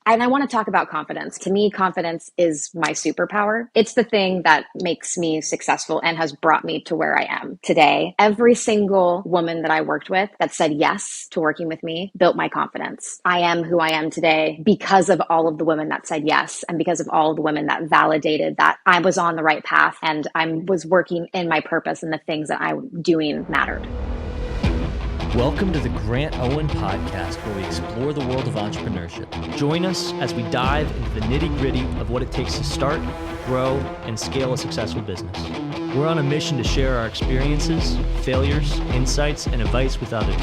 And I want to talk about confidence. To me, confidence is my superpower. It's the thing that makes me successful and has brought me to where I am today. Every single woman that I worked with that said yes to working with me built my confidence. I am who I am today because of all of the women that said yes and because of all of the women that validated that I was on the right path and I was working in my purpose and the things that I'm doing mattered. Welcome to the Grant Owen Podcast, where we explore the world of entrepreneurship. Join us as we dive into the nitty-gritty of what it takes to start, grow, and scale a successful business. We're on a mission to share our experiences, failures, insights, and advice with others.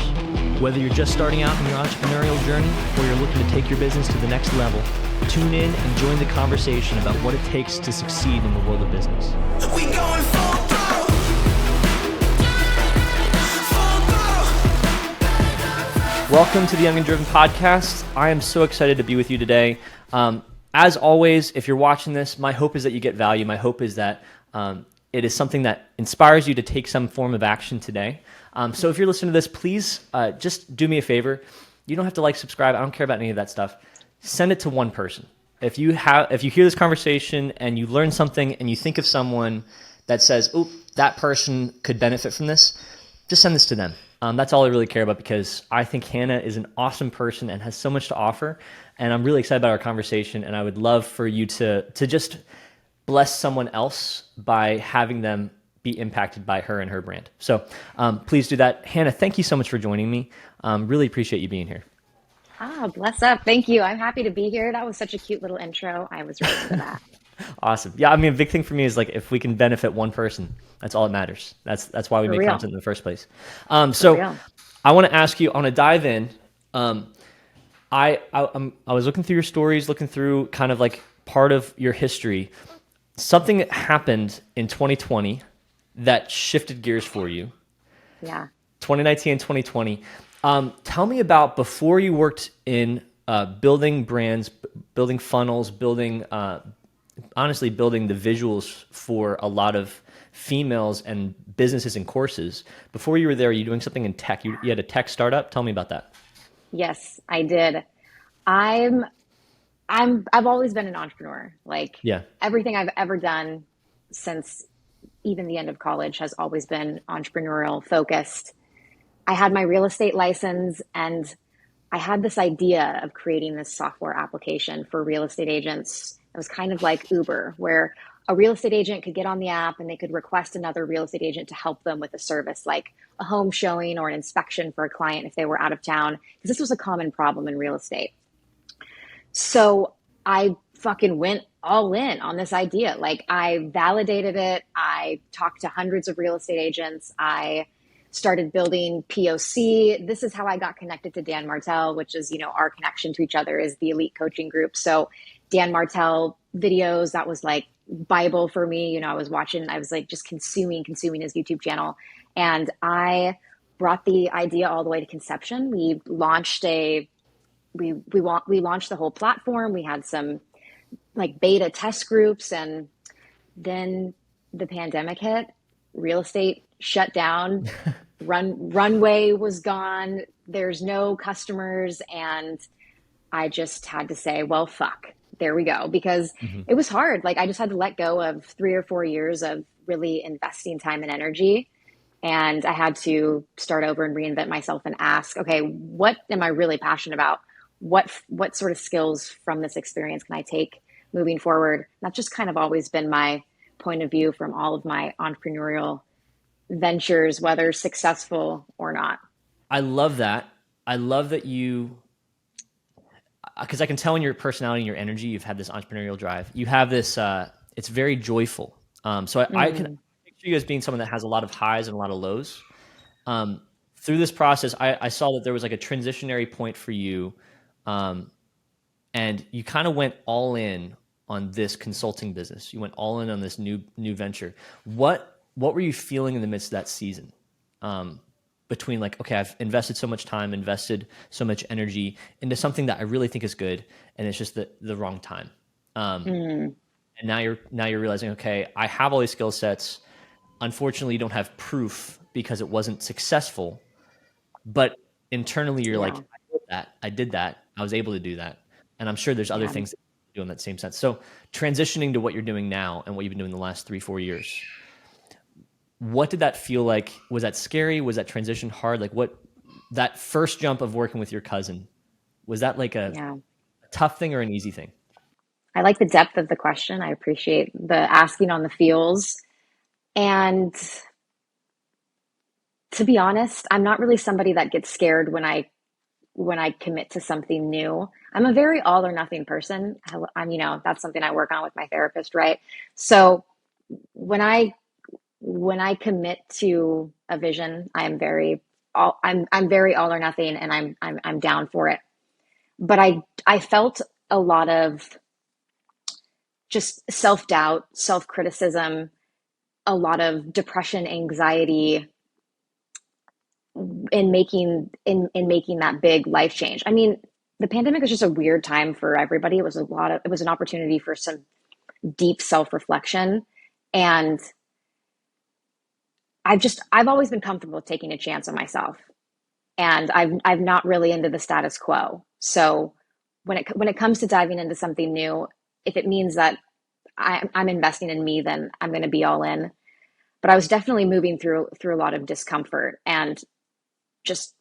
Whether you're just starting out in your entrepreneurial journey or you're looking to take your business to the next level, tune in and join the conversation about what it takes to succeed in the world of business. We going full throttle. Welcome to the Young and Driven Podcast. I am so excited to be with you today. As always, if you're watching this, my hope is that you get value. My hope is that it is something that inspires you to take some form of action today. So if you're listening to this, please just do me a favor. You don't have to like, subscribe. I don't care about any of that stuff. Send it to one person. If you hear this conversation and you learn something and you think of someone that says, "Oh, that person could benefit from this," just send this to them. That's all I really care about, because I think Hannah is an awesome person and has so much to offer. And I'm really excited about our conversation. And I would love for you to just bless someone else by having them be impacted by her and her brand. So please do that. Hannah, thank you so much for joining me. Really appreciate you being here. Bless up. Thank you. I'm happy to be here. That was such a cute little intro. I was ready for that. Awesome. Yeah, I mean, a big thing for me is like if we can benefit one person, that's all that matters. That's why we make content in the first place. So I want to ask you, I want to dive in. I was looking through your stories, looking through kind of like part of your history. Something that happened in 2020 that shifted gears for you. Yeah. 2019 and 2020. Tell me about before you worked in building brands, building funnels, honestly building the visuals for a lot of females and businesses and courses. Before you were there, you doing something in tech. You had a tech startup. Tell me about that. Yes, I did. I've always been an entrepreneur. Like everything I've ever done since even the end of college has always been entrepreneurial focused. I had my real estate license and I had this idea of creating this software application for real estate agents. It was kind of like Uber, where a real estate agent could get on the app and they could request another real estate agent to help them with a service like a home showing or an inspection for a client if they were out of town, because this was a common problem in real estate. So I fucking went all in on this idea. Like I validated it. I talked to hundreds of real estate agents. I started building POC. This is how I got connected to Dan Martell, which is, our connection to each other is the elite coaching group. So Dan Martell videos, that was like Bible for me. I was like just consuming his YouTube channel. And I brought the idea all the way to conception. We launched we launched the whole platform. We had some like beta test groups, and then the pandemic hit, real estate shut down, runway was gone. There's no customers. And I just had to say, well, fuck. There we go. Because it was hard. Like I just had to let go of 3 or 4 years of really investing time and energy. And I had to start over and reinvent myself and ask, okay, what am I really passionate about? What sort of skills from this experience can I take moving forward? That's just kind of always been my point of view from all of my entrepreneurial ventures, whether successful or not. I love that. I love that because I can tell in your personality and your energy, you've had this entrepreneurial drive. You have this, it's very joyful. So I can picture you as being someone that has a lot of highs and a lot of lows. Through this process, I saw that there was like a transitionary point for you. And you kind of went all in on this consulting business. You went all in on this new venture. What were you feeling in the midst of that season? Between like, okay, I've invested so much time, invested so much energy into something that I really think is good, and it's just the wrong time. And now you're realizing, okay, I have all these skill sets. Unfortunately, you don't have proof because it wasn't successful. But internally, you're like, I did that. I was able to do that. And I'm sure there's other things that you do in that same sense. So transitioning to what you're doing now and what you've been doing the last 3-4 years, what did that feel like? Was that scary? Was that transition hard? Like that first jump of working with your cousin, was that like a tough thing or an easy thing? I like the depth of the question. I appreciate the asking on the feels. And to be honest, I'm not really somebody that gets scared when I commit to something new. I'm a very all or nothing person. I'm, that's something I work on with my therapist, right? So when I commit to a vision, I'm very all or nothing, and I'm down for it. But I felt a lot of just self-doubt, self-criticism, a lot of depression, anxiety in making that big life change. I mean, the pandemic was just a weird time for everybody. It was an opportunity for some deep self-reflection. And I've always been comfortable with taking a chance on myself. And I'm not really into the status quo. So when it comes to diving into something new, if it means that I'm investing in me, then I'm going to be all in. But I was definitely moving through a lot of discomfort and just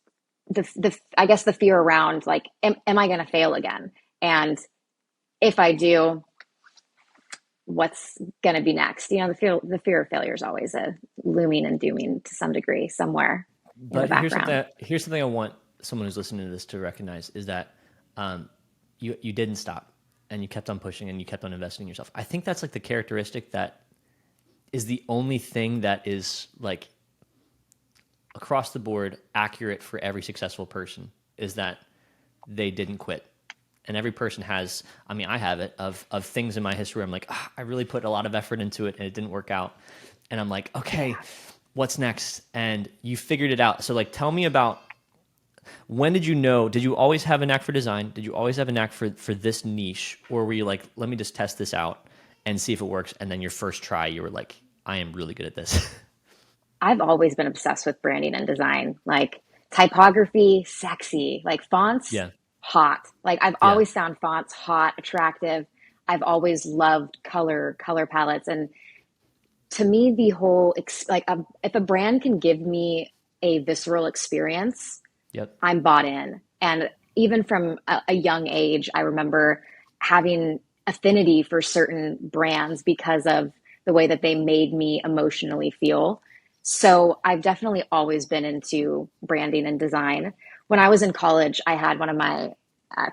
I guess the fear around like, am I going to fail again? And if I do, what's going to be next? The fear of failure is always a looming and dooming to some degree somewhere in the background. Here's something I want someone who's listening to this to recognize is that you didn't stop and you kept on pushing and you kept on investing in yourself. I think that's like the characteristic that is the only thing that is like across the board accurate for every successful person, is that they didn't quit. And every person has, I mean, I have it of things in my history where I'm like, I really put a lot of effort into it and it didn't work out. And I'm like, okay, what's next? And you figured it out. So like, tell me about, when did you know, did you always have a knack for design? Did you always have a knack for this niche? Or were you like, let me just test this out and see if it works? And then your first try, you were like, I am really good at this. I've always been obsessed with branding and design, like typography, sexy, like fonts, hot. Like I've always found fonts hot, attractive. I've always loved color palettes. And to me, the whole, if a brand can give me a visceral experience, I'm bought in. And even from a young age, I remember having affinity for certain brands because of the way that they made me emotionally feel. So I've definitely always been into branding and design. When I was in college, I had one of my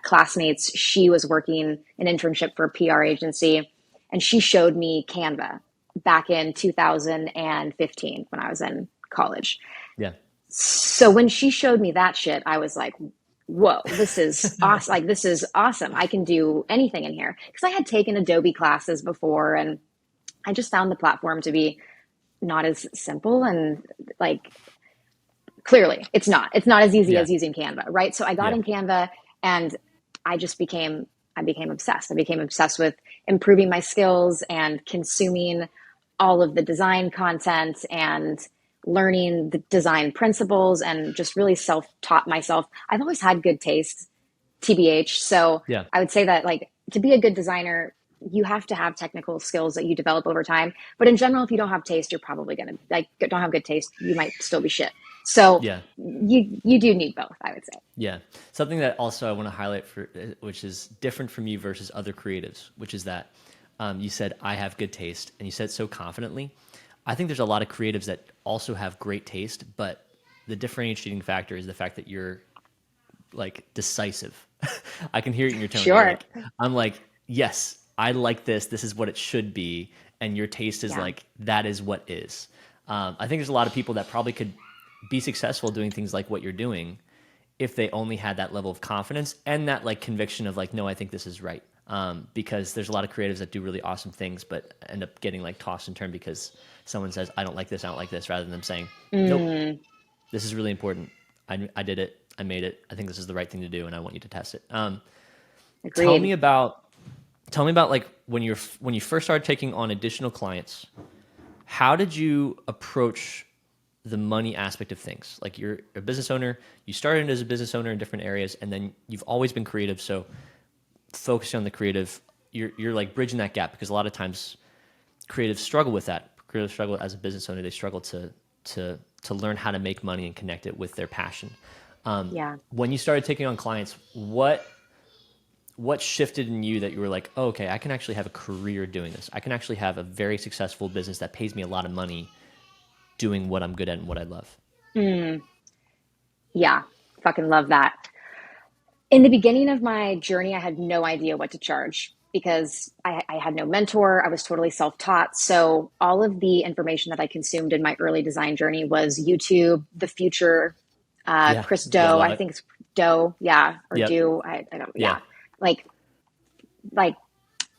classmates. She was working an internship for a PR agency, and she showed me Canva back in 2015 when I was in college. Yeah. So when she showed me that shit, I was like, whoa, this is awesome. Like, this is awesome. I can do anything in here. Because I had taken Adobe classes before, and I just found the platform to be not as simple, and like, clearly it's not as easy as using Canva. Right. So I got in Canva, and I became obsessed. I became obsessed with improving my skills and consuming all of the design content and learning the design principles, and just really self-taught myself. I've always had good taste, TBH. So I would say that, like, to be a good designer, you have to have technical skills that you develop over time. But in general, if you don't have taste, you're probably going to don't have good taste. You might still be shit. So you do need both, I would say. Yeah. Something that also I want to highlight which is different from you versus other creatives, which is that you said, I have good taste, and you said it so confidently. I think there's a lot of creatives that also have great taste, but the differentiating factor is the fact that you're like decisive. I can hear it in your tone. Sure. I'm like, yes, I like this. This is what it should be. And your taste is like, that is what is. I think there's a lot of people that probably could be successful doing things like what you're doing if they only had that level of confidence and that like conviction of like, no, I think this is right. Because there's a lot of creatives that do really awesome things, but end up getting like tossed and turned because someone says, I don't like this, rather than them saying, nope, this is really important. I did it. I made it. I think this is the right thing to do, and I want you to test it. Agreed. Tell me about like when you first started taking on additional clients, how did you approach the money aspect of things? Like, you're a business owner, you started as a business owner in different areas, and then you've always been creative. So focusing on the creative, you're like bridging that gap, because a lot of times creatives struggle with that. Creatives struggle as a business owner. They struggle to learn how to make money and connect it with their passion. When you started taking on clients, what shifted in you that you were like, oh, okay, I can actually have a career doing this. I can actually have a very successful business that pays me a lot of money doing what I'm good at and what I love. Yeah, fucking love that. In the beginning of my journey, I had no idea what to charge because I had no mentor. I was totally self-taught. So all of the information that I consumed in my early design journey was YouTube, The Future, Chris Doe, I think it's Doe, or Do, I don't, like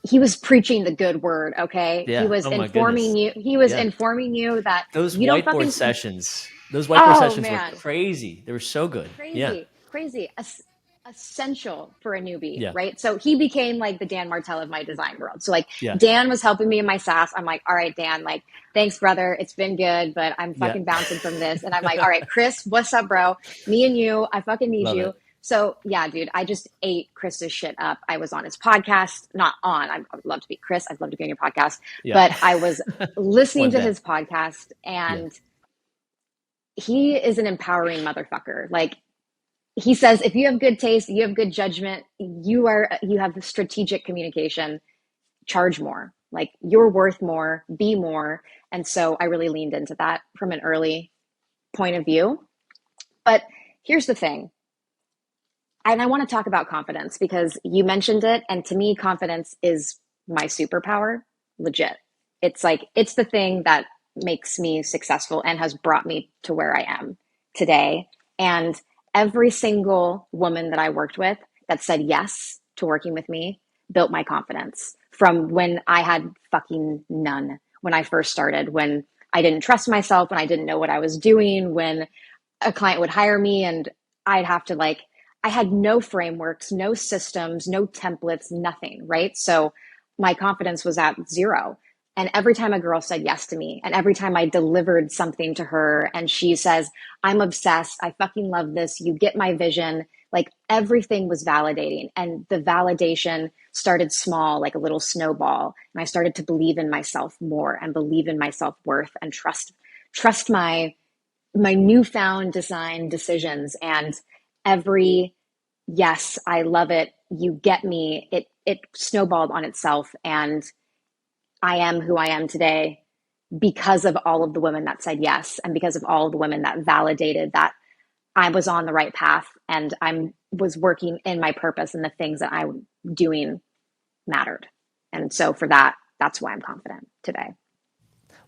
he was preaching the good word. Okay. He was informing you. He was informing you that those you don't fucking sessions, were crazy. They were so good. Crazy. Essential for a newbie, right? So he became like the Dan Martell of my design world. So like Dan was helping me in my SaaS. I'm like, all right, Dan, like, thanks, brother. It's been good, but I'm fucking bouncing from this. And I'm like, all right, Chris, what's up, bro? Me and you, I fucking need Love you. it. So yeah, dude, I just ate Chris's shit up. I was on his podcast, I would love to be Chris. I'd love to be on your podcast, but I was listening to his podcast, and he is an empowering motherfucker. Like, he says, if you have good taste, you have good judgment, you have strategic communication, charge more. Like, you're worth more, be more. And so I really leaned into that from an early point of view. But here's the thing. And I want to talk about confidence because you mentioned it. And to me, confidence is my superpower, legit. It's like, it's the thing that makes me successful and has brought me to where I am today. And every single woman that I worked with that said yes to working with me built my confidence from when I had fucking none. When I first started, when I didn't trust myself, when I didn't know what I was doing, when a client would hire me and I'd have to I had no frameworks, no systems, no templates, nothing, right? So my confidence was at zero. And every time a girl said yes to me, and every time I delivered something to her and she says, I'm obsessed, I fucking love this, you get my vision, like, everything was validating. And the validation started small, like a little snowball. And I started to believe in myself more and believe in my self-worth and trust my newfound design decisions. And every yes, I love it, you get me, it snowballed on itself. And I am who I am today because of all of the women that said yes, and because of all of the women that validated that I was on the right path and I was working in my purpose, and the things that I was doing mattered. And so for that, that's why I'm confident today.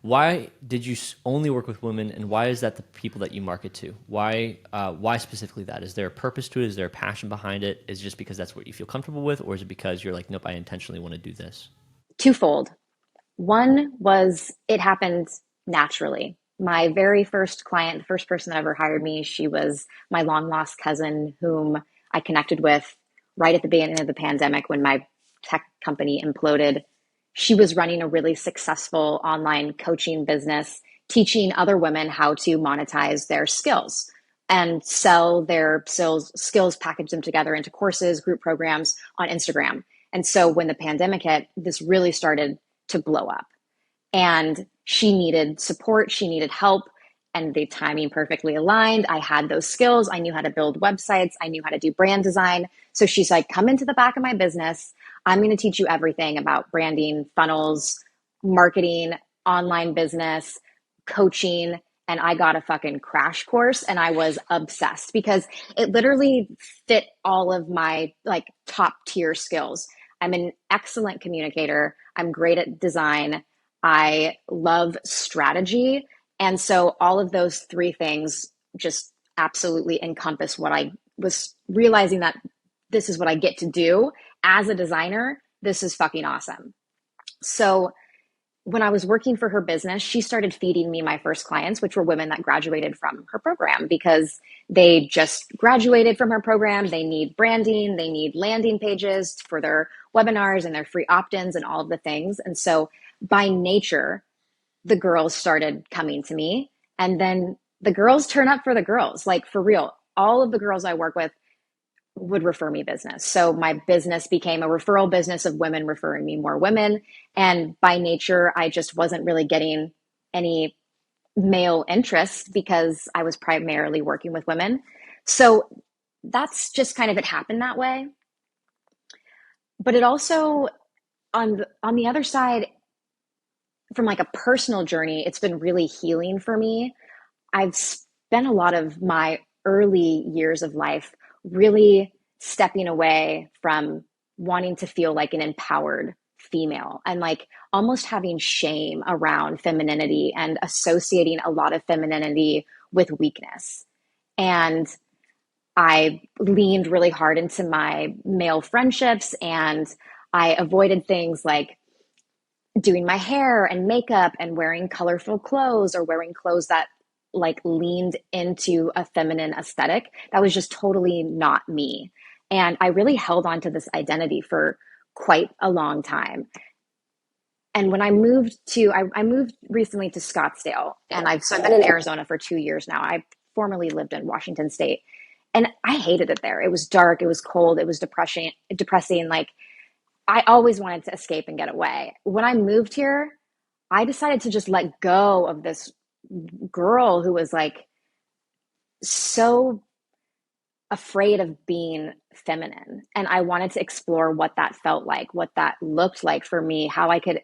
Why did you only work with women, and why is that the people that you market to? Why specifically that? Is there a purpose to it? Is there a passion behind it? Is it just because that's what you feel comfortable with? Or is it because you're like, nope, I intentionally want to do this? Twofold. One was, it happened naturally. My very first client, the first person that ever hired me, she was my long lost cousin whom I connected with right at the beginning of the pandemic when my tech company imploded. She was running a really successful online coaching business, teaching other women how to monetize their skills and sell their skills, package them together into courses, group programs on Instagram. And so when the pandemic hit, this really started to blow up. And she needed support, she needed help, and the timing perfectly aligned. I had those skills. I knew how to build websites. I knew how to do brand design. So she's like, come into the back of my business. I'm going to teach you everything about branding, funnels, marketing, online business, coaching. And I got a fucking crash course, and I was obsessed because it literally fit all of my top tier skills. I'm an excellent communicator. I'm great at design. I love strategy. And so all of those three things just absolutely encompass what I was realizing, that this is what I get to do as a designer. This is fucking awesome. So when I was working for her business, she started feeding me my first clients, which were women that graduated from her program because they just graduated from her program. They need branding, they need landing pages for their webinars and their free opt-ins and all of the things. And so by nature, the girls started coming to me, and then the girls turn up for the girls, like for real. All of the girls I work with would refer me business. So my business became a referral business of women referring me more women. And by nature, I just wasn't really getting any male interest because I was primarily working with women. So that's just kind of, it happened that way. But it also, on the other side, from like a personal journey, it's been really healing for me. I've spent a lot of my early years of life really stepping away from wanting to feel like an empowered female and like almost having shame around femininity and associating a lot of femininity with weakness. And I leaned really hard into my male friendships, and I avoided things like doing my hair and makeup and wearing colorful clothes or wearing clothes that like leaned into a feminine aesthetic. That was just totally not me. And I really held on to this identity for quite a long time. And when I moved I moved recently to Scottsdale, and I've been in Arizona for 2 years now. I formerly lived in Washington State, and I hated it there. It was dark, it was cold, it was depressing. Like I always wanted to escape and get away. When I moved here, I decided to just let go of this girl who was like so afraid of being feminine. And I wanted to explore what that felt like, what that looked like for me, how I could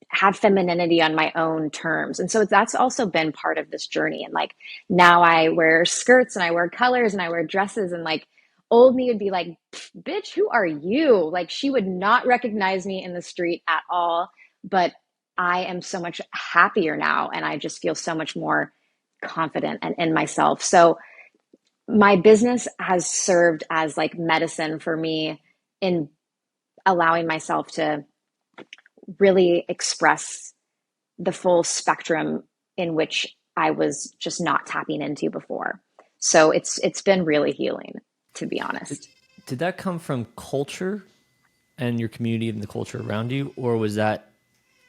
have femininity on my own terms. And so that's also been part of this journey. And like now I wear skirts and I wear colors and I wear dresses, and like old me would be like, bitch, who are you? Like she would not recognize me in the street at all. But I am so much happier now, and I just feel so much more confident and in myself. So my business has served as like medicine for me in allowing myself to really express the full spectrum in which I was just not tapping into before. So it's been really healing, to be honest. Did that come from culture and your community and the culture around you, or was that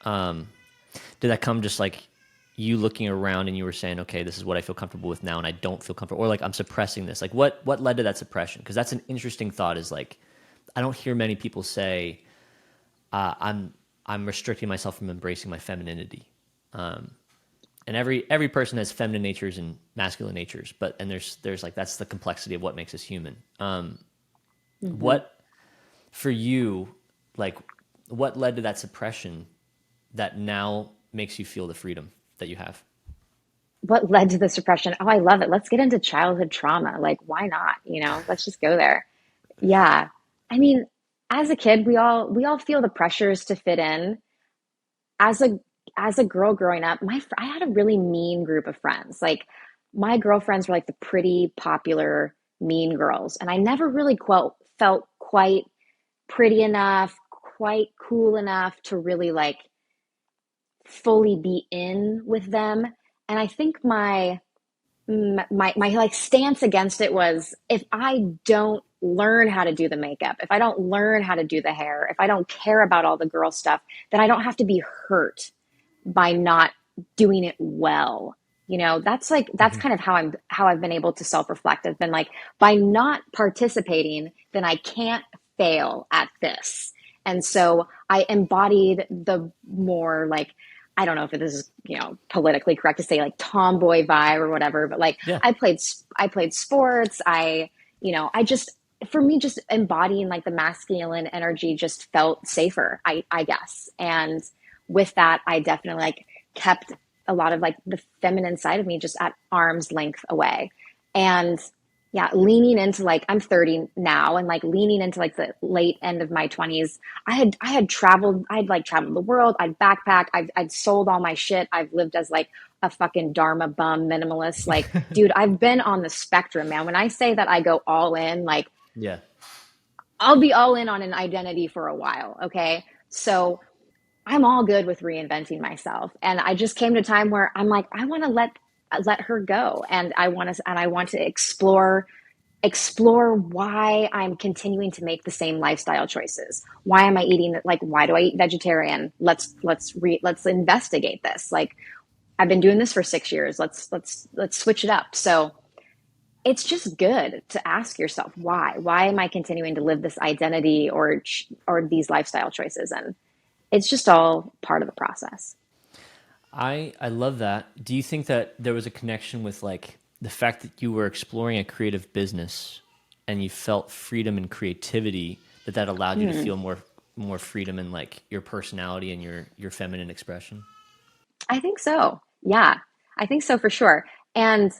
did that come just like you looking around and you were saying, okay, this is what I feel comfortable with now and I don't feel comfortable, or like I'm suppressing this? Like what led to that suppression? Because that's an interesting thought, is like I don't hear many people say I'm restricting myself from embracing my femininity. And every person has feminine natures and masculine natures, and there's like, that's the complexity of what makes us human. What for you, like what led to that suppression that now makes you feel the freedom that you have? What led to the suppression? Oh, I love it. Let's get into childhood trauma. Like, why not? Let's just go there. Yeah. I mean, as a kid, we all feel the pressures to fit in. As a girl growing up, I had a really mean group of friends. Like my girlfriends were like the pretty popular mean girls, and I never really felt quite pretty enough, quite cool enough to really like fully be in with them. And I think my like stance against it was, if I don't learn how to do the makeup, if I don't learn how to do the hair, if I don't care about all the girl stuff, then I don't have to be hurt by not doing it well. That's kind of how I've been able to self-reflect. I've been like, by not participating, then I can't fail at this. And so I embodied the more like, I don't know if this is, politically correct to say like tomboy vibe or whatever, but like, yeah. I played sports. For me, just embodying like the masculine energy just felt safer, I guess. And with that, I definitely like kept a lot of like the feminine side of me just at arm's length away. And yeah, leaning into like, I'm 30 now, and like leaning into like the late end of my 20s, I had traveled, I'd like traveled the world, I'd backpacked, I'd sold all my shit. I've lived as like a fucking Dharma bum minimalist. Like, dude, I've been on the spectrum, man. When I say that I go all in, like, yeah, I'll be all in on an identity for a while. Okay. So I'm all good with reinventing myself. And I just came to a time where I'm like, I want to let her go. And I want to explore why I'm continuing to make the same lifestyle choices. Why am I eating, like, why do I eat vegetarian? Let's investigate this. Like, I've been doing this for 6 years. Let's switch it up. So it's just good to ask yourself why am I continuing to live this identity or these lifestyle choices? And it's just all part of the process. I love that. Do you think that there was a connection with like the fact that you were exploring a creative business and you felt freedom and creativity that allowed you to feel more freedom in like your personality and your feminine expression? I think so. Yeah, I think so for sure. And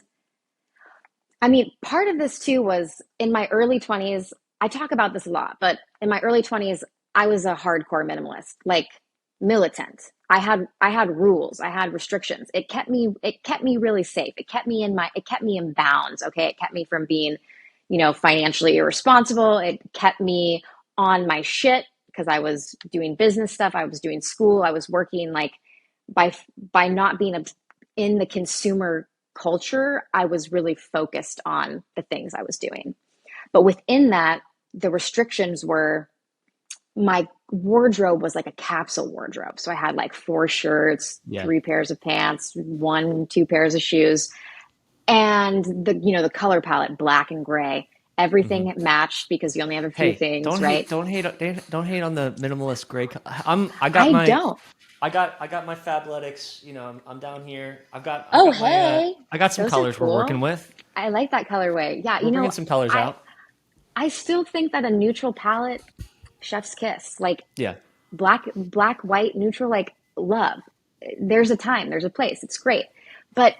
I mean, part of this too was in my early 20s. I talk about this a lot, but in my early 20s, I was a hardcore minimalist, like militant. I had rules, I had restrictions. It kept me really safe. It kept me in bounds, okay? It kept me from being, financially irresponsible. It kept me on my shit because I was doing business stuff, I was doing school, I was working like by by not being in the consumer culture, I was really focused on the things I was doing. But within that, the restrictions were my wardrobe was like a capsule wardrobe. So I had like 4 shirts, Yeah. 3 pairs of pants, 2 pairs of shoes, and the color palette, black and gray. Everything matched because you only have a few things, right? Don't hate on the minimalist gray. I got I my don't. I got my Fabletics. I'm down here. I Oh, got my hey, I got some those are colors we're working cool. with. I like that colorway. Yeah, We're bringing some colors I out. I still think that a neutral palette, chef's kiss, like Yeah. black, white, neutral, like love. There's a time, there's a place. It's great. But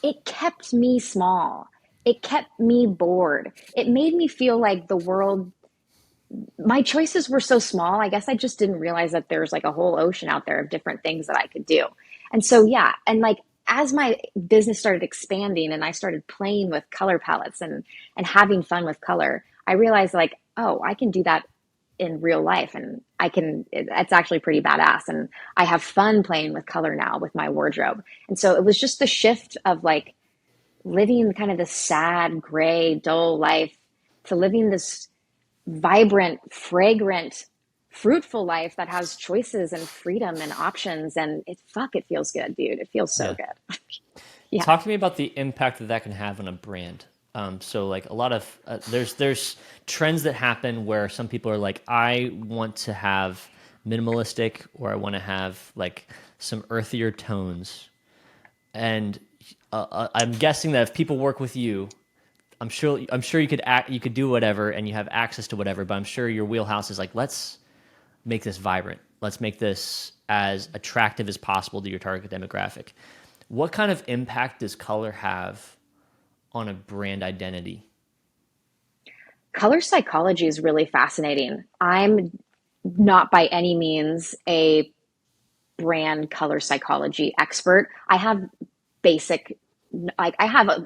it kept me small. It kept me bored. It made me feel like the world, my choices were so small. I guess I just didn't realize that there's like a whole ocean out there of different things that I could do. And so, yeah. And like, as my business started expanding and I started playing with color palettes and having fun with color, I realized like, oh, I can do that in real life and it's actually pretty badass. And I have fun playing with color now with my wardrobe. And so it was just the shift of like living kind of this sad, gray, dull life to living this vibrant, fragrant, fruitful life that has choices and freedom and options. And it feels good, dude. It feels so Yeah. good. Yeah. Talk to me about the impact that can have on a brand. So like a lot of there's trends that happen where some people are like, I want to have minimalistic or I want to have like some earthier tones. And I'm guessing that if people work with you, I'm sure you could do whatever and you have access to whatever, but I'm sure your wheelhouse is like, let's make this vibrant. Let's make this as attractive as possible to your target demographic. What kind of impact does color have on a brand identity? Color psychology is really fascinating. I'm not by any means a brand color psychology expert. I have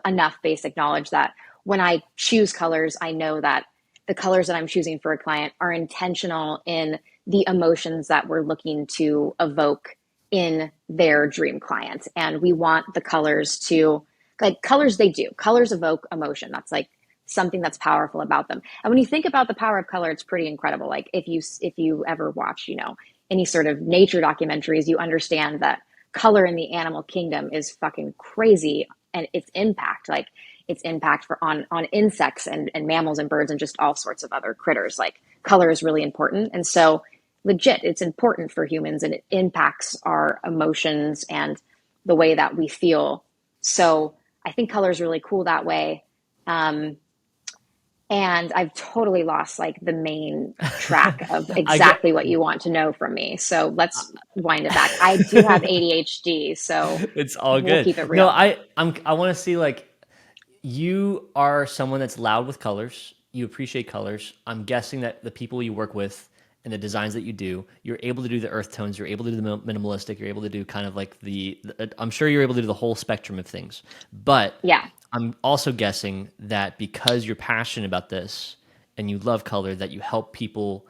enough basic knowledge that when I choose colors, I know that the colors that I'm choosing for a client are intentional in the emotions that we're looking to evoke in their dream client. And we want the colors to, like, colors evoke emotion. That's like something that's powerful about them. And when you think about the power of color, it's pretty incredible. Like if you ever watch, any sort of nature documentaries, you understand that color in the animal kingdom is fucking crazy, and its impact on insects and mammals and birds and just all sorts of other critters. Like color is really important. And so legit, it's important for humans and it impacts our emotions and the way that we feel. So I think color is really cool that way. And I've totally lost like the main track of exactly what you want to know from me. So let's wind it back. I do have ADHD, so it's all we'll good. Keep it real. No, I want to see like you are someone that's loud with colors. You appreciate colors. I'm guessing that the people you work with and the designs that you do, you're able to do the earth tones. You're able to do the minimalistic. You're able to do kind of like I'm sure you're able to do the whole spectrum of things. But yeah. I'm also guessing that because you're passionate about this and you love color, that you help people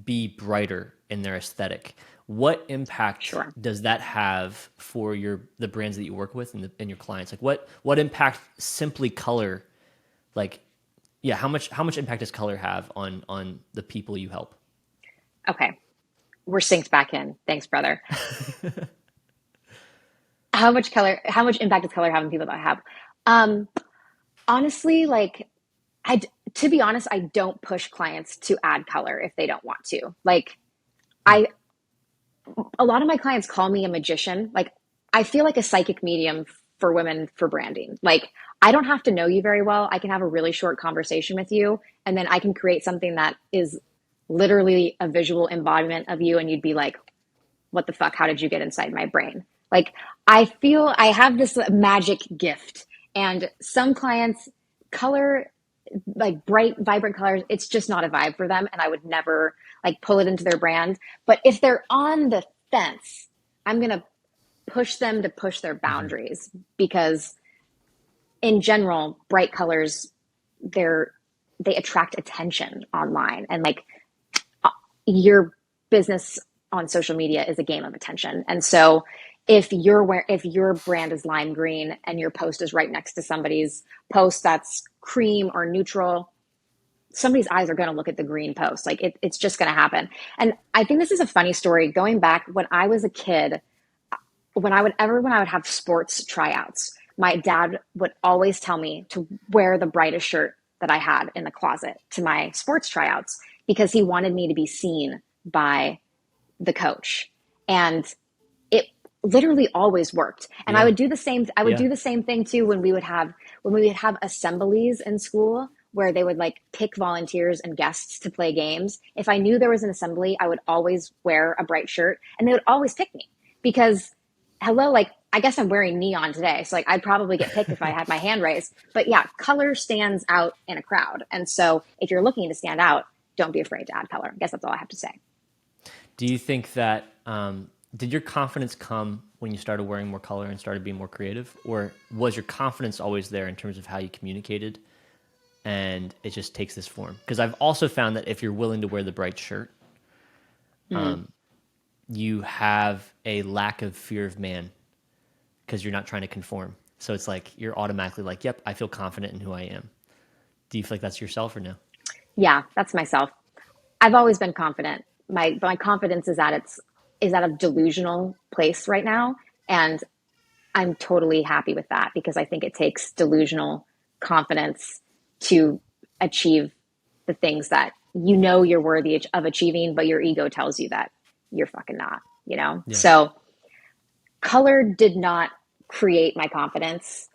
be brighter in their aesthetic. What impact does that have for the brands that you work with and your clients? Like what impact simply color, like, yeah, how much impact does color have on the people you help? Okay. We're synced back in. Thanks, brother. How much impact does color have on people that I have? honestly, like, to be honest, I don't push clients to add color if they don't want to. Like, I, a lot of my clients call me a magician. Like, I feel like a psychic medium for women for branding. Like, I don't have to know you very well. I can have a really short conversation with you, and then I can create something that is literally a visual embodiment of you. And you'd be like, what the fuck? How did you get inside my brain? Like, I feel I have this magic gift, and some clients, color, like bright, vibrant colors, it's just not a vibe for them. And I would never like pull it into their brand. But if they're on the fence, I'm going to push them to push their boundaries, because in general, bright colors, they attract attention online, and like your business on social media is a game of attention. And so if your brand is lime green and your post is right next to somebody's post that's cream or neutral, somebody's eyes are going to look at the green post. Like it's just going to happen. And I think this is a funny story. Going back when I was a kid, when I would have sports tryouts, my dad would always tell me to wear the brightest shirt that I had in the closet to my sports tryouts, because he wanted me to be seen by the coach. And it literally always worked. And I would do the same. I would do the same thing too when we would have assemblies in school where they would like pick volunteers and guests to play games. If I knew there was an assembly, I would always wear a bright shirt, and they would always pick me because, hello, like, I guess I'm wearing neon today. So like I'd probably get picked if I had my hand raised. But yeah, color stands out in a crowd. And so if you're looking to stand out, don't be afraid to add color. I guess that's all I have to say. Do you think that, did your confidence come when you started wearing more color and started being more creative? Or was your confidence always there in terms of how you communicated and it just takes this form? Because I've also found that if you're willing to wear the bright shirt, you have a lack of fear of man because you're not trying to conform. So it's like, you're automatically like, yep, I feel confident in who I am. Do you feel like that's yourself or no? Yeah, that's myself. I've always been confident. My confidence is at a delusional place right now. And I'm totally happy with that, because I think it takes delusional confidence to achieve the things that you know you're worthy of achieving, but your ego tells you that you're fucking not, you know? Yeah. So color did not create my confidence.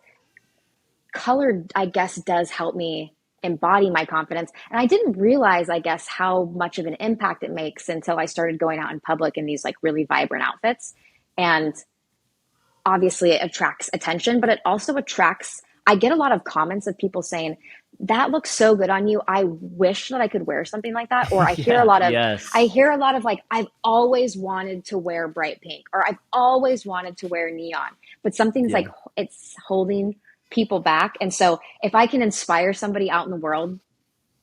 Color, I guess, does help me embody my confidence. And I didn't realize, I guess, how much of an impact it makes until I started going out in public in these like really vibrant outfits. And obviously it attracts attention, but it also attracts, I get a lot of comments of people saying, that looks so good on you. I wish that I could wear something like that. Or I hear a lot of like, I've always wanted to wear bright pink, or I've always wanted to wear neon, but something's like, it's holding people back. And so if I can inspire somebody out in the world,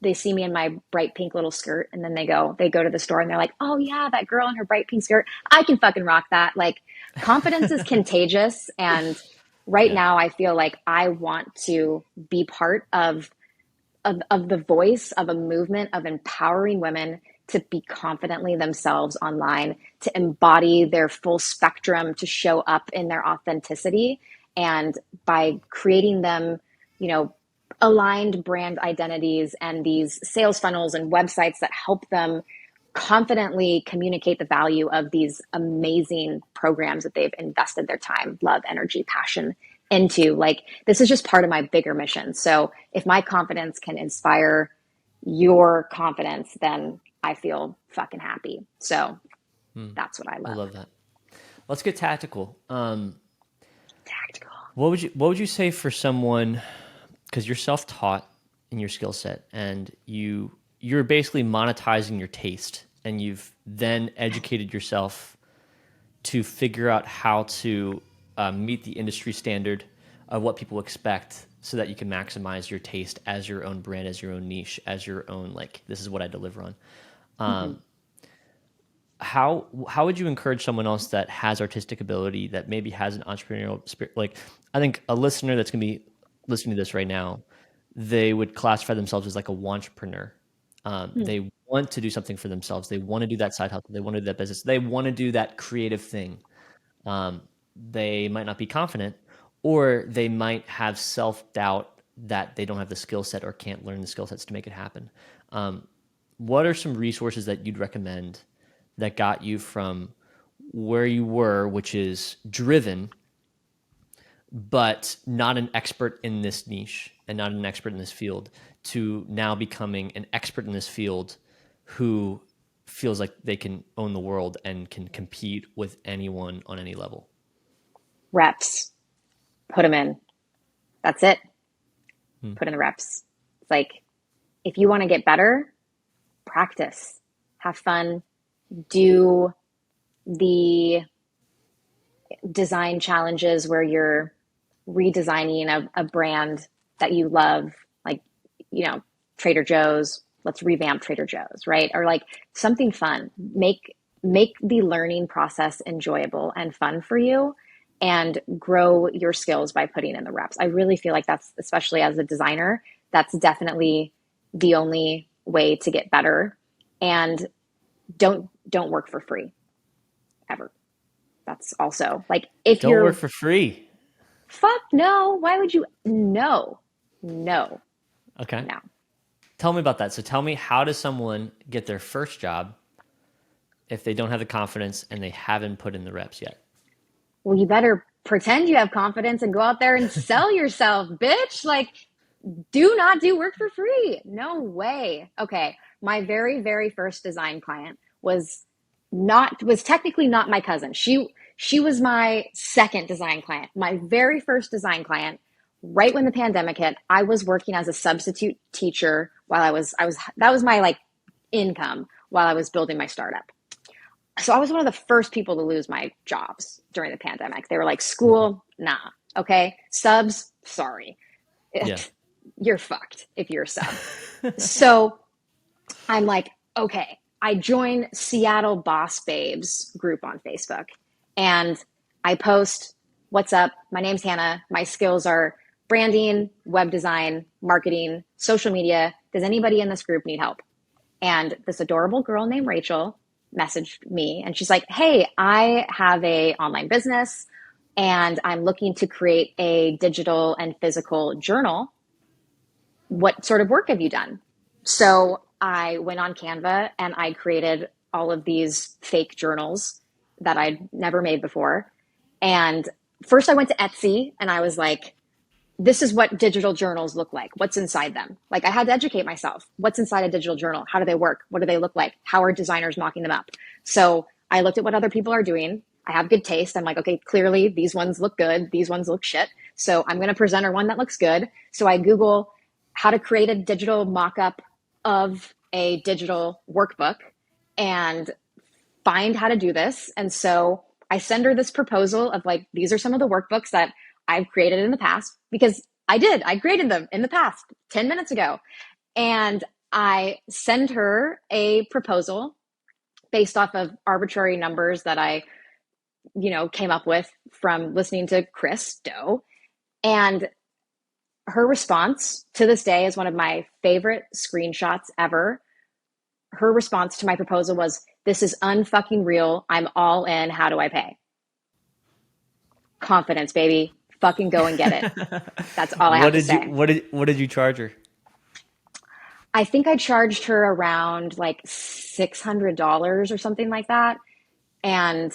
they see me in my bright pink little skirt, and then they go to the store and they're like, oh yeah, that girl in her bright pink skirt, I can fucking rock that. Like, confidence is contagious. And right now I feel like I want to be part of the voice of a movement of empowering women to be confidently themselves online, to embody their full spectrum, to show up in their authenticity. And by creating them, you know, aligned brand identities and these sales funnels and websites that help them confidently communicate the value of these amazing programs that they've invested their time, love, energy, passion into. Like, this is just part of my bigger mission. So if my confidence can inspire your confidence, then I feel fucking happy. So that's what I love. I love that. Let's get tactical. Tactical. What would you say for someone, because you're self-taught in your skill set, and you're basically monetizing your taste, and you've then educated yourself to figure out how to meet the industry standard of what people expect, so that you can maximize your taste as your own brand, as your own niche, as your own, like, this is what I deliver on. How would you encourage someone else that has artistic ability, that maybe has an entrepreneurial spirit? Like, I think a listener that's going to be listening to this right now, they would classify themselves as like a wantrepreneur. They want to do something for themselves. They want to do that side hustle. They want to do that business. They want to do that creative thing. They might not be confident, or they might have self-doubt that they don't have the skill set or can't learn the skill sets to make it happen. What are some resources that you'd recommend that got you from where you were, which is driven, but not an expert in this niche and not an expert in this field, to now becoming an expert in this field who feels like they can own the world and can compete with anyone on any level? Reps. Put them in. That's it. Put in the reps. It's like, if you want to get better, practice, have fun, do the design challenges where you're redesigning a brand that you love, like, Trader Joe's. Let's revamp Trader Joe's, right? Or like something fun. Make the learning process enjoyable and fun for you, and grow your skills by putting in the reps. I really feel like that's, especially as a designer, that's definitely the only way to get better. And don't work for free ever. That's also like, if don't work for free. Fuck no. Why would you? No. Okay. No. Tell me about that. So tell me, how does someone get their first job if they don't have the confidence and they haven't put in the reps yet? Well, you better pretend you have confidence and go out there and sell yourself, bitch. Like, do not do work for free. No way. Okay. My very, very first design client was technically not my cousin. She was my second design client. My very first design client, right when the pandemic hit, I was working as a substitute teacher while that was my like income while I was building my startup. So I was one of the first people to lose my jobs during the pandemic. They were like, school, nah. Okay. Subs, sorry. Yeah. You're fucked if you're a sub. So I'm like, okay. I joined Seattle Boss Babes group on Facebook, and I post, what's up? My name's Hannah. My skills are branding, web design, marketing, social media. Does anybody in this group need help? And this adorable girl named Rachel messaged me, and she's like, hey, I have a online business and I'm looking to create a digital and physical journal. What sort of work have you done? So I went on Canva and I created all of these fake journals that I'd never made before. And first I went to Etsy and I was like, this is what digital journals look like. What's inside them? Like, I had to educate myself. What's inside a digital journal? How do they work? What do they look like? How are designers mocking them up? So I looked at what other people are doing. I have good taste. I'm like, okay, clearly these ones look good. These ones look shit. So I'm going to present her one that looks good. So I Google how to create a digital mock-up of a digital workbook and find how to do this. And so I send her this proposal of like, these are some of the workbooks that I've created in the past, because I created them in the past 10 minutes ago. And I send her a proposal based off of arbitrary numbers that I, came up with from listening to Chris Do. And her response to this day is one of my favorite screenshots ever. Her response to my proposal was, this is unfucking real. I'm all in. How do I pay? Confidence, baby. Fucking go and get it. That's all I have to say. What did you charge her? I think I charged her around like $600 or something like that. And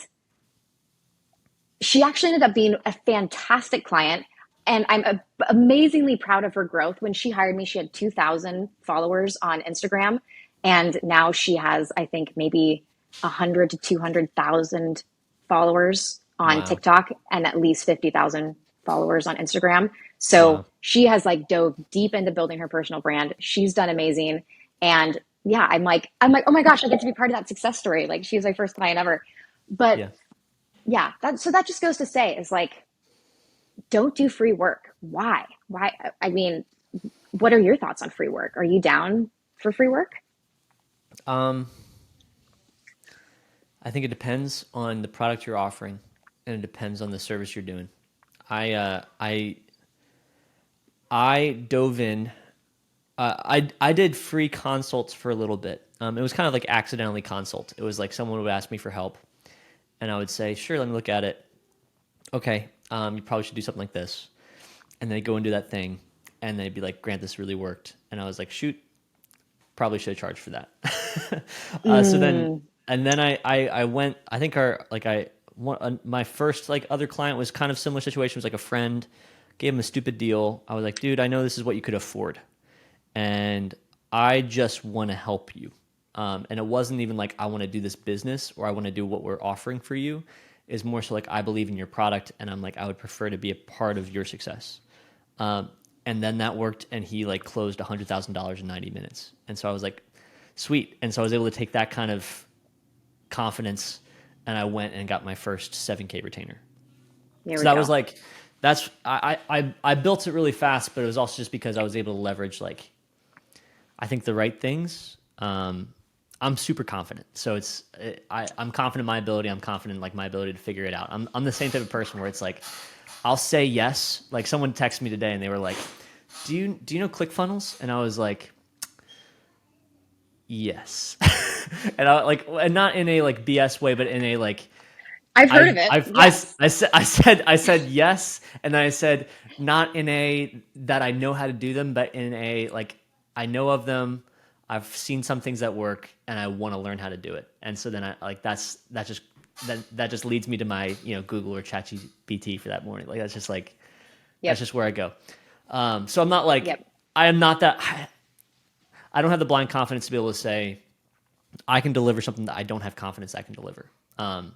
she actually ended up being a fantastic client. And I'm amazingly proud of her growth. When she hired me, she had 2,000 followers on Instagram. And now she has, I think, maybe 100 to 200,000 followers on TikTok and at least 50,000 followers on Instagram. So she has like dove deep into building her personal brand. She's done amazing. And yeah, I'm like, oh my gosh, I get to be part of that success story. Like, she's my first client ever. But yeah, so that just goes to say is like, don't do free work. Why? I mean, what are your thoughts on free work? Are you down for free work? I think it depends on the product you're offering, and it depends on the service you're doing. I dove in. I did free consults for a little bit. It was kind of like accidentally consult. It was like someone would ask me for help, and I would say, sure, let me look at it. Okay, you probably should do something like this. And then go and do that thing. and they'd be like, Grant, this really worked. And I was like, shoot, probably should have charged for that. So then, and then I went, I think my first like other client was kind of similar situation. It was like a friend, gave him a stupid deal. I was like, dude, I know this is what you could afford, and I just want to help you. And it wasn't even like I want to do this business or I want to do what we're offering for you. Is more so like I believe in your product, and I'm like I would prefer to be a part of your success. And then that worked, and he like closed $100,000 in 90 minutes. And so I was like, sweet. And so I was able to take that kind of confidence, and I went and got my first 7K retainer. So that was like, I built it really fast, but it was also just because I was able to leverage like, I think the right things. I'm super confident. So I'm confident in my ability. I'm confident in like my ability to figure it out. I'm the same type of person where it's like, I'll say yes. Like someone texted me today and they were like, do you know ClickFunnels? And I was like, yes. And I like, and not in a like BS way, but in a like, I've heard of it. Yes. I said yes. And then I said, not in a, that I know how to do them, but in a, like, I know of them. I've seen some things that work and I want to learn how to do it. And so then I like, that just leads me to my, Google or ChatGPT for that morning. Like, that's just like, that's just where I go. So I'm not like, I am not that, I don't have the blind confidence to be able to say I can deliver something that I don't have confidence I can deliver. I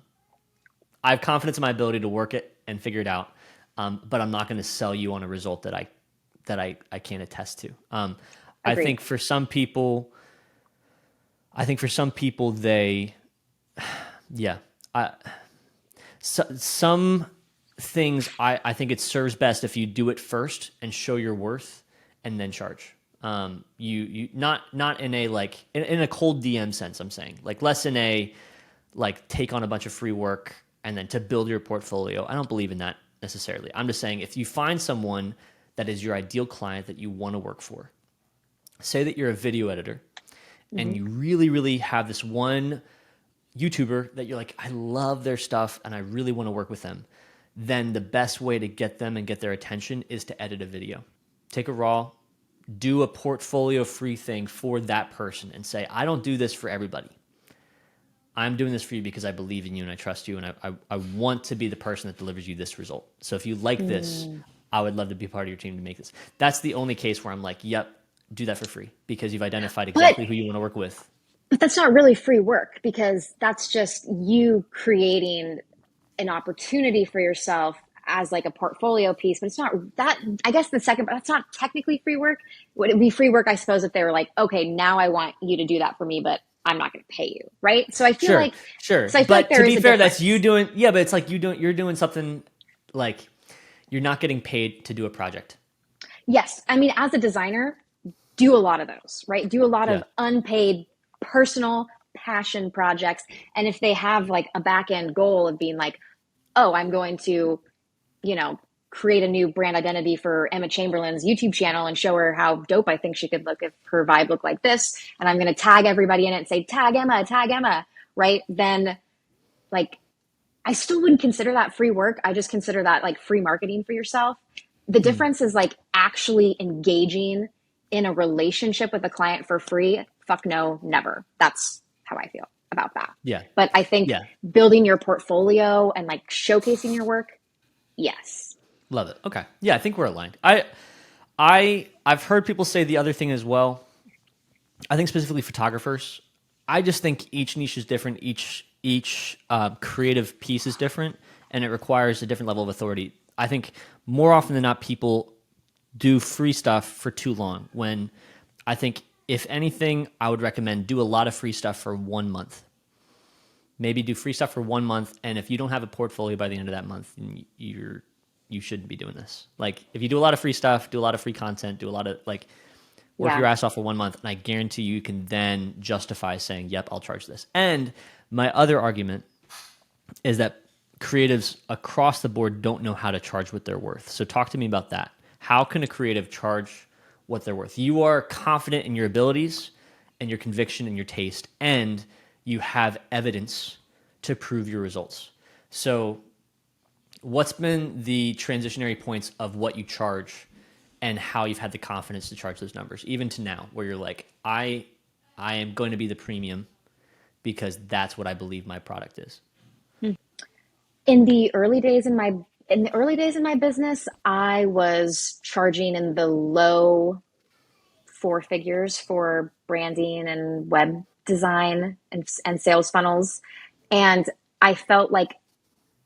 have confidence in my ability to work it and figure it out. But I'm not going to sell you on a result that I can't attest to. I think for some people, they, some things I think it serves best if you do it first and show your worth and then charge. You not in a like in a cold DM sense. I'm saying like less in a like take on a bunch of free work and then to build your portfolio. I don't believe in that necessarily. I'm just saying if you find someone that is your ideal client that you want to work for, say that you're a video editor and you really, really have this one YouTuber that you're like, I love their stuff and I really want to work with them, then the best way to get them and get their attention is to edit a video. Take a raw, do a portfolio free thing for that person and say, I don't do this for everybody. I'm doing this for you because I believe in you and I trust you and I want to be the person that delivers you this result. So if you like this, I would love to be part of your team to make this. That's the only case where I'm like, yep, do that for free because you've identified exactly who you want to work with. But that's not really free work because that's just you creating an opportunity for yourself as like a portfolio piece. But it's not that, I guess the second, but that's not technically free work. Would it be free work, I suppose, if they were like, okay, now I want you to do that for me, but I'm not going to pay you, right? So I feel like, sure. So I feel but like there to is be a fair, difference. that's you doing, but it's like you're doing something like you're not getting paid to do a project. Yes. I mean, as a designer, do a lot of those, right? Do a lot of unpaid personal passion projects. And if they have like a back end goal of being like, oh, I'm going to, create a new brand identity for Emma Chamberlain's YouTube channel and show her how dope I think she could look if her vibe looked like this. And I'm going to tag everybody in it and say, tag Emma, right? Then like, I still wouldn't consider that free work. I just consider that like free marketing for yourself. The difference is like actually engaging in a relationship with a client for free. Fuck no, never. That's how I feel about that. Yeah. But I think building your portfolio and like showcasing your work, yes. Love it. Okay. Yeah, I think we're aligned. I've heard people say the other thing as well. I think specifically photographers. I just think each niche is different. Each creative piece is different, and it requires a different level of authority. I think more often than not, people do free stuff for too long. When I think, if anything, I would recommend do a lot of free stuff for 1 month. Maybe do free stuff for 1 month, and if you don't have a portfolio by the end of that month, then you shouldn't be doing this. Like, if you do a lot of free stuff, do a lot of free content, do a lot of like work your ass off for 1 month, and I guarantee you can then justify saying, yep, I'll charge this. And my other argument is that creatives across the board don't know how to charge what they're worth. So talk to me about that. How can a creative charge what they're worth? You are confident in your abilities and your conviction and your taste, and you have evidence to prove your results. So what's been the transitionary points of what you charge and how you've had the confidence to charge those numbers, even to now, where you're like, I am going to be the premium because that's what I believe my product is. In the early days in my business, I was charging in the low four figures for branding and web design and sales funnels. And I felt like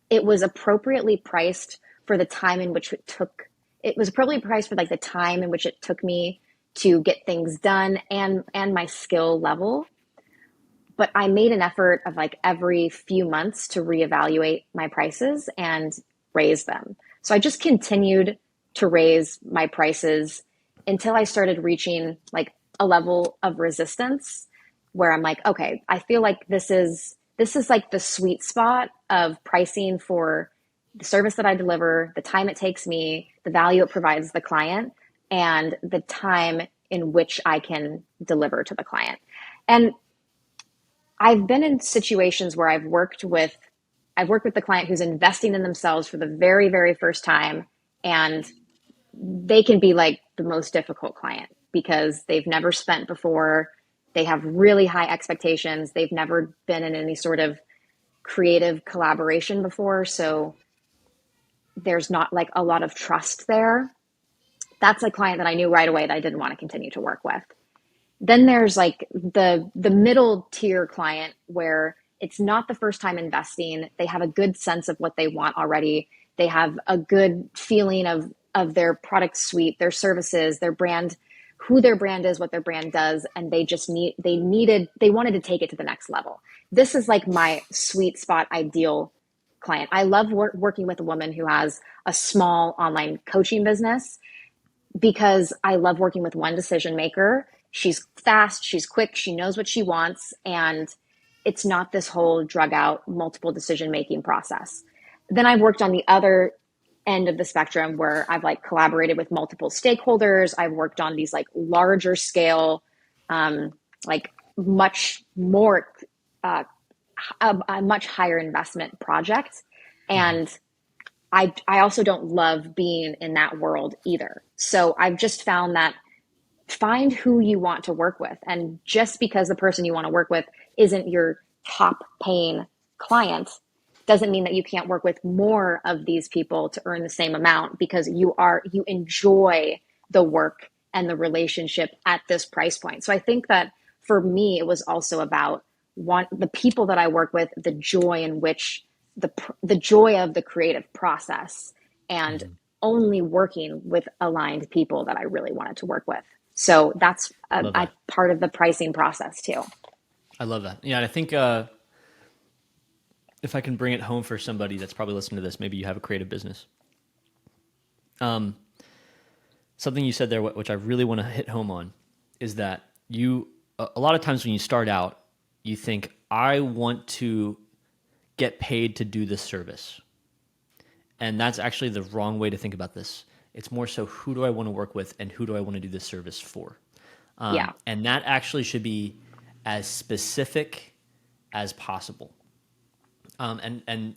it was appropriately priced for the time in which it was appropriately priced for like the time in which it took me to get things done and my skill level. But I made an effort of like every few months to reevaluate my prices and raise them. So I just continued to raise my prices until I started reaching like a level of resistance where I'm like, okay, I feel like this is like the sweet spot of pricing for the service that I deliver, the time it takes me, the value it provides the client, and the time in which I can deliver to the client. And I've been in situations where I've worked with the client who's investing in themselves for the very, very first time, and they can be like the most difficult client because they've never spent before. They have really high expectations. They've never been in any sort of creative collaboration before. So there's not like a lot of trust there. That's a client that I knew right away that I didn't want to continue to work with. Then there's like the middle tier client where it's not the first time investing. They have a good sense of what they want already. They have a good feeling of their product suite, their services, their brand, who their brand is, what their brand does, and they wanted to take it to the next level. This is like my sweet spot ideal client. I love working with a woman who has a small online coaching business because I love working with one decision maker. She's fast, she's quick, she knows what she wants, and it's not this whole drug out multiple decision making process. Then I've worked on the other end of the spectrum where I've like collaborated with multiple stakeholders. I've worked on these like larger scale, like much more, a much higher investment project. And I also don't love being in that world either. So I've just found that find who you want to work with. And just because the person you want to work with isn't your top paying client doesn't mean that you can't work with more of these people to earn the same amount because you enjoy the work and the relationship at this price point. So I think that for me, it was also about the people that I work with, the joy in which the joy of the creative process and only working with aligned people that I really wanted to work with. So that's a part of the pricing process too. I love that. Yeah. I think, if I can bring it home for somebody that's probably listening to this, maybe you have a creative business. Something you said there, which I really want to hit home on, is that a lot of times when you start out, you think, I want to get paid to do this service. And that's actually the wrong way to think about this. It's more so, who do I want to work with and who do I want to do this service for? And that actually should be as specific as possible. And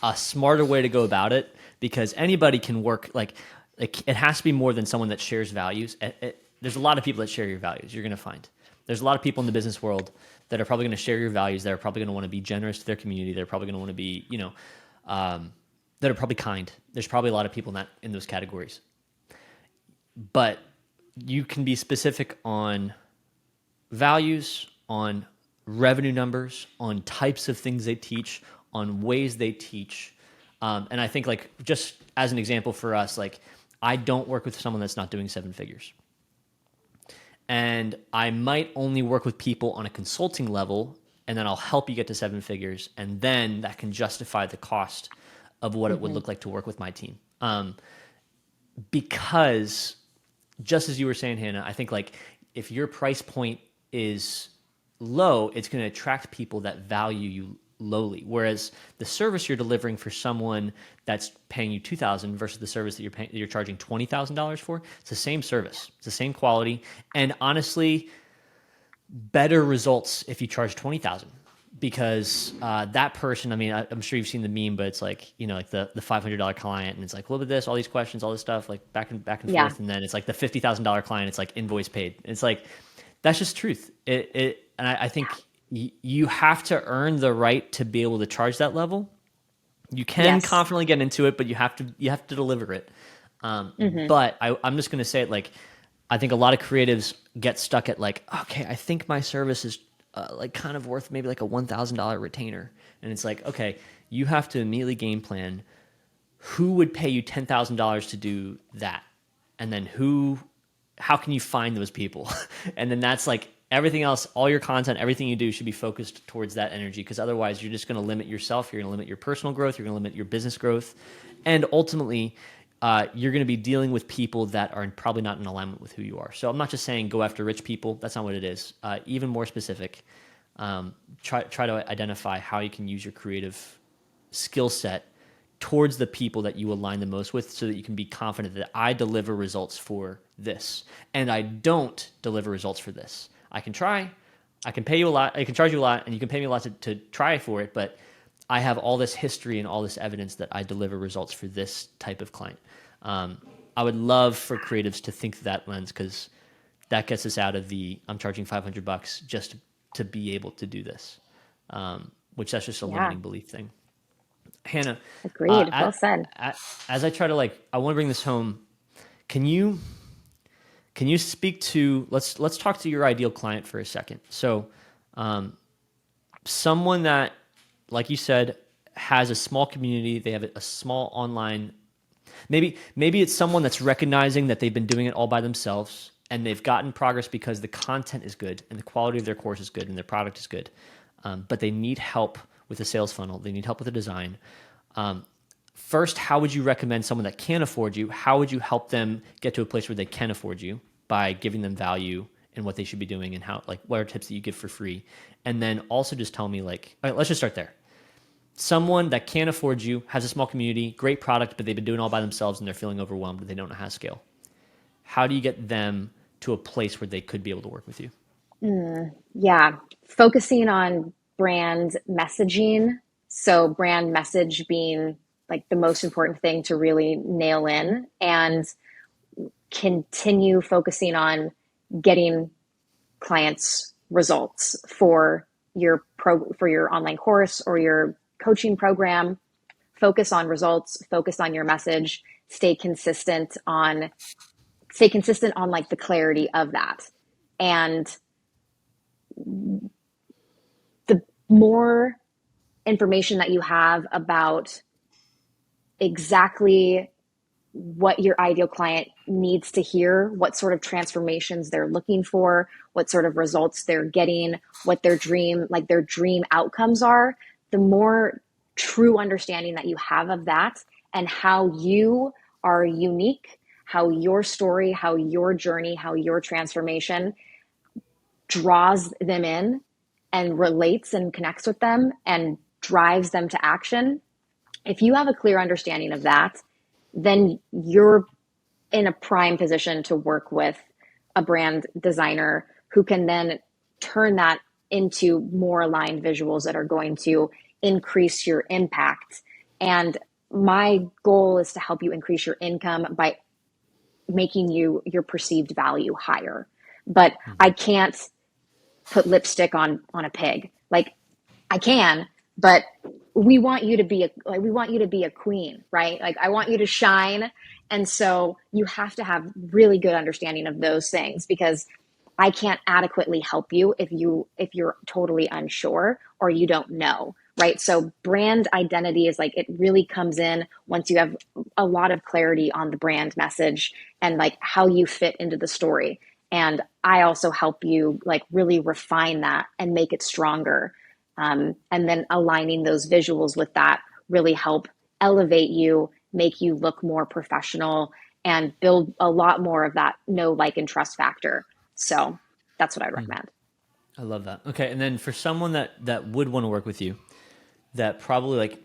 a smarter way to go about it, because anybody can work, like it has to be more than someone that shares values. There's a lot of people that share your values. You're going to find there's a lot of people in the business world that are probably going to share your values. That are probably going to want to be generous to their community. They're probably going to want to be, that are probably kind. There's probably a lot of people in those categories. But you can be specific on values, on revenue numbers, on types of things they teach, on ways they teach. And I think, like, just as an example for us, like, I don't work with someone that's not doing seven figures. And I might only work with people on a consulting level, and then I'll help you get to seven figures. And then that can justify the cost of what it would look like to work with my team. Because just as you were saying, Hannah, I think, like, if your price point is low, it's going to attract people that value you lowly. Whereas the service you're delivering for someone that's paying you $2,000 versus the service that you're charging $20,000 for, it's the same service, it's the same quality, and honestly, better results if you charge $20,000 because that person, I mean, I'm sure you've seen the meme, but it's like, like the $500 client, and it's like, look at this, all these questions, all this stuff, like back and forth. And then it's like the $50,000 client, it's like invoice paid. It's like, that's just truth. And I think you have to earn the right to be able to charge that level. You can confidently get into it, but you have to deliver it. But I'm just going to say it, like, I think a lot of creatives get stuck at like, okay, I think my service is like kind of worth maybe like a $1,000 retainer. And it's like, okay, you have to immediately game plan who would pay you $10,000 to do that. And then how can you find those people? And then that's like everything else, all your content, everything you do should be focused towards that energy. Because otherwise you're just going to limit yourself. You're going to limit your personal growth. You're going to limit your business growth. And ultimately, you're going to be dealing with people that are probably not in alignment with who you are. So I'm not just saying go after rich people. That's not what it is. Even more specific, try to identify how you can use your creative skill set towards the people that you align the most with, so that you can be confident that I deliver results for this, and I don't deliver results for this. I can try, I can pay you a lot, I can charge you a lot, and you can pay me a lot to try for it, but I have all this history and all this evidence that I deliver results for this type of client. I would love for creatives to think that lens, because that gets us out of the I'm charging $500 just to be able to do this, which that's just a limiting belief thing. Hannah, agreed. Well said. As I try to I want to bring this home. Can you speak to let's talk to your ideal client for a second. So, someone that, like you said, has a small community, they have a small online. Maybe it's someone that's recognizing that they've been doing it all by themselves, and they've gotten progress because the content is good and the quality of their course is good and their product is good, but they need help with a sales funnel. They need help with the design. First, how would you recommend someone that can't afford you? How would you help them get to a place where they can afford you by giving them value in what they should be doing, and how, what are tips that you give for free? And then also just tell me, all right, let's just start there. Someone that can't afford you, has a small community, great product, but they've been doing it all by themselves and they're feeling overwhelmed and they don't know how to scale. How do you get them to a place where they could be able to work with you? Yeah. Focusing on brand messaging. So brand message being like the most important thing to really nail in, and continue focusing on getting clients results for your online course or your coaching program. Focus on results, focus on your message, stay consistent on like the clarity of that. And the more information that you have about exactly what your ideal client needs to hear, what sort of transformations they're looking for, what sort of results they're getting, what their dream outcomes are, the more true understanding that you have of that and how you are unique, how your story, how your journey, how your transformation draws them in and relates and connects with them and drives them to action. If you have a clear understanding of that, then you're in a prime position to work with a brand designer who can then turn that into more aligned visuals that are going to increase your impact. And my goal is to help you increase your income by making your perceived value higher. But I can't put lipstick on a pig. Like, I can, but we want you to be a queen, right? Like, I want you to shine. And so you have to have really good understanding of those things, because I can't adequately help you if you're totally unsure or you don't know, right? So brand identity is it really comes in once you have a lot of clarity on the brand message and how you fit into the story. And I also help you really refine that and make it stronger. And then aligning those visuals with that really help elevate you, make you look more professional, and build a lot more of that know, like, and trust factor. So that's what I'd recommend. I love that. Okay. And then for someone that would want to work with you, that probably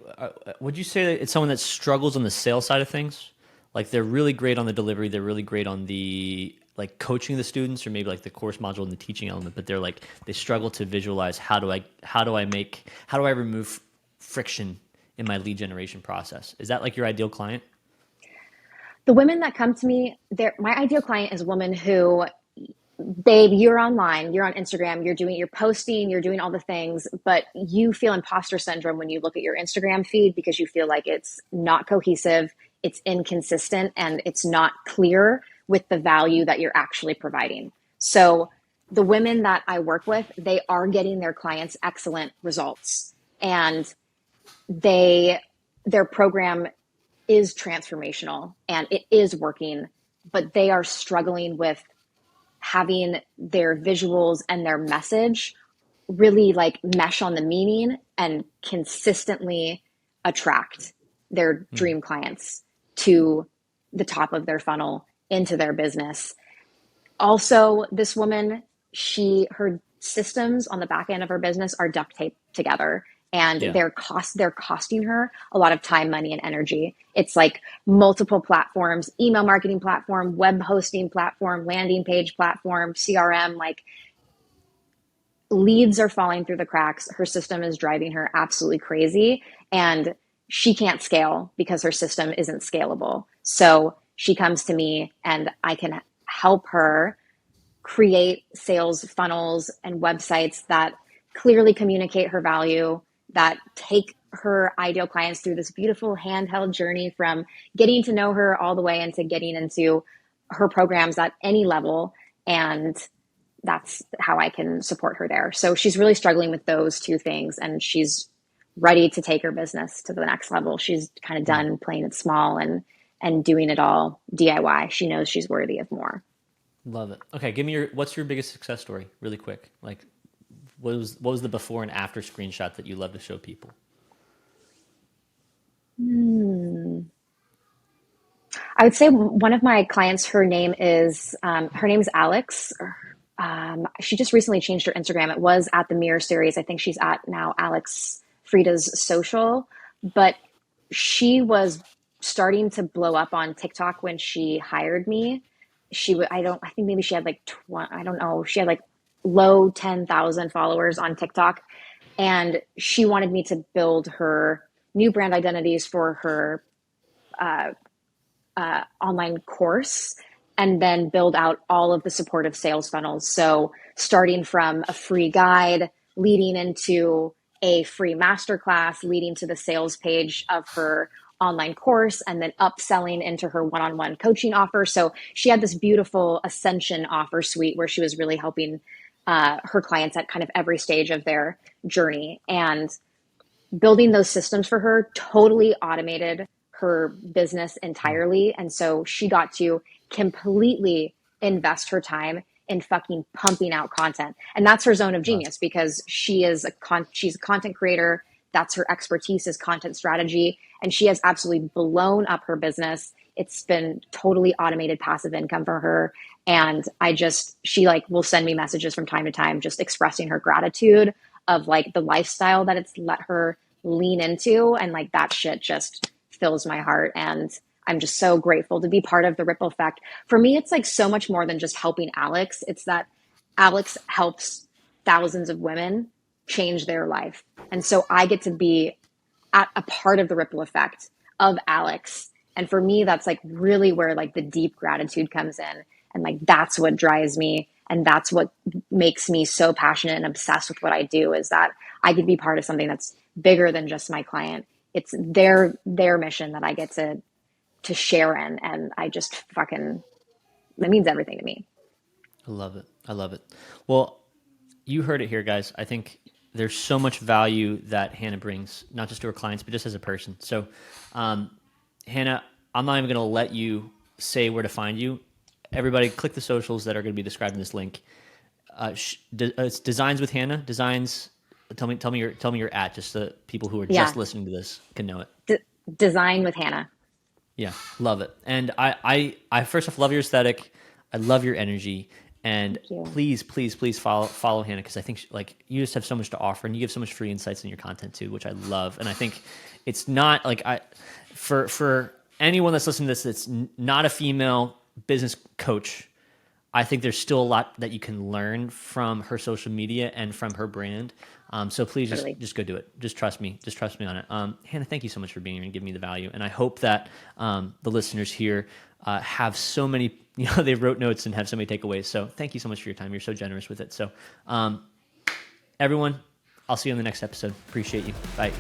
would you say that it's someone that struggles on the sales side of things? Like, they're really great on the delivery. They're really great on the like coaching the students or maybe like the course module and the teaching element, but they're like, they struggle to visualize how do I remove friction in my lead generation process. Is that like your ideal client? The women that come to me, my ideal client is a woman who, babe, you're online, you're on Instagram, you're posting, you're doing all the things, but you feel imposter syndrome when you look at your Instagram feed because you feel like it's not cohesive, it's inconsistent, and it's not clear with the value that you're actually providing. So the women that I work with, they are getting their clients excellent results, and their program is transformational and it is working, but they are struggling with having their visuals and their message really like mesh on the meaning and consistently attract their dream clients to the top of their funnel into their business. Also, this woman, her systems on the back end of her business are duct taped together, and they're costing her a lot of time, money, and energy. It's like multiple platforms: email marketing platform, web hosting platform, landing page platform, CRM. Like, leads are falling through the cracks. Her system is driving her absolutely crazy, and she can't scale because her system isn't scalable. So she comes to me and I can help her create sales funnels and websites that clearly communicate her value, that take her ideal clients through this beautiful handheld journey from getting to know her all the way into getting into her programs at any level. And that's how I can support her there. So she's really struggling with those two things, and she's ready to take her business to the next level. She's kind of done playing it small and doing it all DIY. She knows she's worthy of more. Love it. Okay, what's your biggest success story, really quick? Like, what was the before and after screenshot that you love to show people? I would say one of my clients, her name is Alex. She just recently changed her Instagram. It was at the Mirror series. I think she's at now Alex Frida's social, but she was starting to blow up on TikTok when she hired me. I think maybe she had like, she had like low 10,000 followers on TikTok. And she wanted me to build her new brand identities for her online course, and then build out all of the supportive sales funnels. So starting from a free guide, leading into a free masterclass, leading to the sales page of her online course, and then upselling into her one-on-one coaching offer. So she had this beautiful ascension offer suite where she was really helping her clients at kind of every stage of their journey. And building those systems for her totally automated her business entirely. And so she got to completely invest her time in fucking pumping out content. And that's her zone of genius, because she's a content creator. That's her expertise, is content strategy. And she has absolutely blown up her business. It's been totally automated passive income for her. And she like will send me messages from time to time, just expressing her gratitude of like the lifestyle that it's let her lean into. And like that shit just fills my heart. And I'm just so grateful to be part of the ripple effect. For me, it's like so much more than just helping Alex. It's that Alex helps thousands of women change their life. And so I get to be at a part of the ripple effect of Alex. And for me, that's like really where like the deep gratitude comes in. And like, that's what drives me. And that's what makes me so passionate and obsessed with what I do, is that I could be part of something that's bigger than just my client. It's their mission that I get to share in. And I just that means everything to me. I love it. Well, you heard it here, guys. I think there's so much value that Hannah brings, not just to her clients, but just as a person. So, Hannah, I'm not even going to let you say where to find you. Everybody click the socials that are going to be described in this link. It's Designs with Hannah. Designs. Tell me your at, just so people who are just listening to this can know it. Design with Hannah. Yeah, love it. And I first off love your aesthetic. I love your energy. And please follow Hannah, because I think you just have so much to offer, and you give so much free insights in your content too, which I love. And I think it's not like for anyone that's listening to this that's not a female business coach, I think there's still a lot that you can learn from her social media and from her brand. So please just go do it. Just trust me. Just trust me on it. Hannah, thank you so much for being here and giving me the value. And I hope that the listeners here have so many, they wrote notes and have so many takeaways. So thank you so much for your time. You're so generous with it. So everyone, I'll see you on the next episode. Appreciate you. Bye.